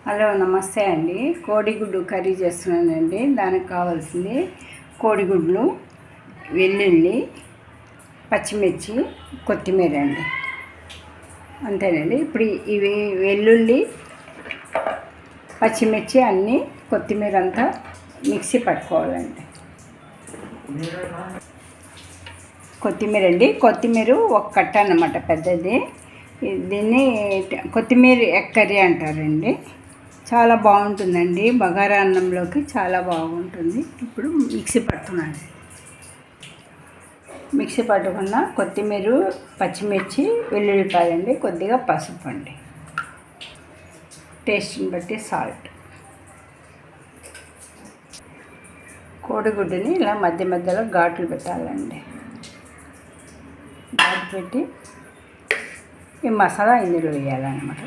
Hello నమస్తే అండి. కోడిగుడ్డు కర్రీ చేస్తున్నానండి. దానికి కావాల్సింది కోడిగుడ్లు, వెల్లుల్లి, పచ్చిమిర్చి, కొత్తిమీర అండి. అంతేనండి. ఇప్పుడు ఇవి వెల్లుల్లి, పచ్చిమిర్చి అన్నీ కొత్తిమీర అంతా మిక్సీ పట్టుకోవాలండి. కొత్తిమీర ఒక కట్ట అన్నమాట, పెద్దది. దీన్ని కొత్తిమీర కర్రీ అంటారండి. చాలా బాగుంటుందండి. బగారా అన్నంలోకి చాలా బాగుంటుంది. ఇప్పుడు మిక్సీ పట్టుకున్న కొత్తిమీర, పచ్చిమిర్చి, వెల్లుల్లిపాయలండి, కొద్దిగా పసుపు అండి, టేస్ట్ని బట్టి సాల్ట్. కోడిగుడ్డుని ఇలా మధ్య మధ్యలో ఘాట్లు పెట్టాలండి. ఘాటు పెట్టి ఈ మసాలా ఇందులో వేయాలన్నమాట.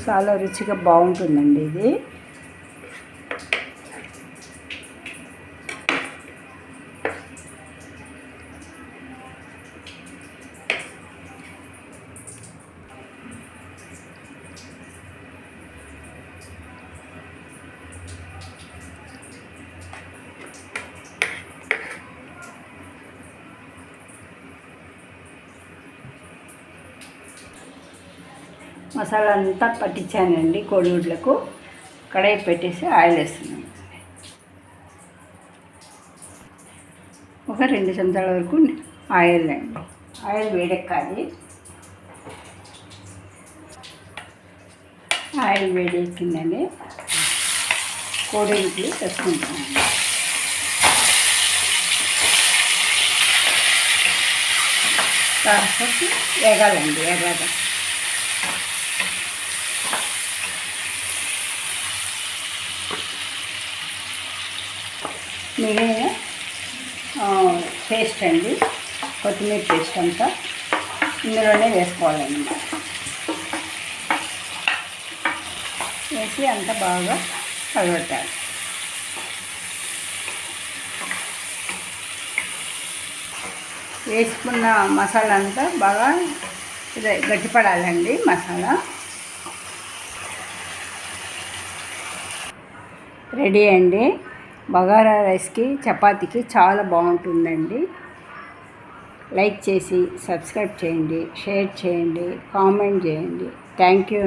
చాలా రుచిగా బాగుంటుందండి ఇది. మసాలా అంతా పట్టించానండి. కోడిగుడ్లకు కడాయి పెట్టేసి ఆయిల్ వేస్తున్నాను. ఒక 2 చెంచాల వరకు ఆయిల్ అండి. ఆయిల్ వేడెక్కాలి. ఆయిల్ వేడెక్కిందండి. కోడిగుడ్లు వేసుకుంటామండి. కాకపోతే వేగాలండి. ఎర్రగా మిగిలిన పేస్ట్ అండి, కొత్తిమీర పేస్ట్ అంతా ఇందులోనే వేసుకోవాలన్నమాట. వేసి అంతా బాగా కలబెట్టాలి. వేసుకున్న మసాలా అంతా బాగా గట్టిపడాలండి. మసాలా రెడీ అండి. బగారా రైస్కి, చపాతీకి చాలా బాగుంటుందండి. లైక్ చేసి సబ్స్క్రైబ్ చేయండి, షేర్ చేయండి, కామెంట్ చేయండి. Thank you.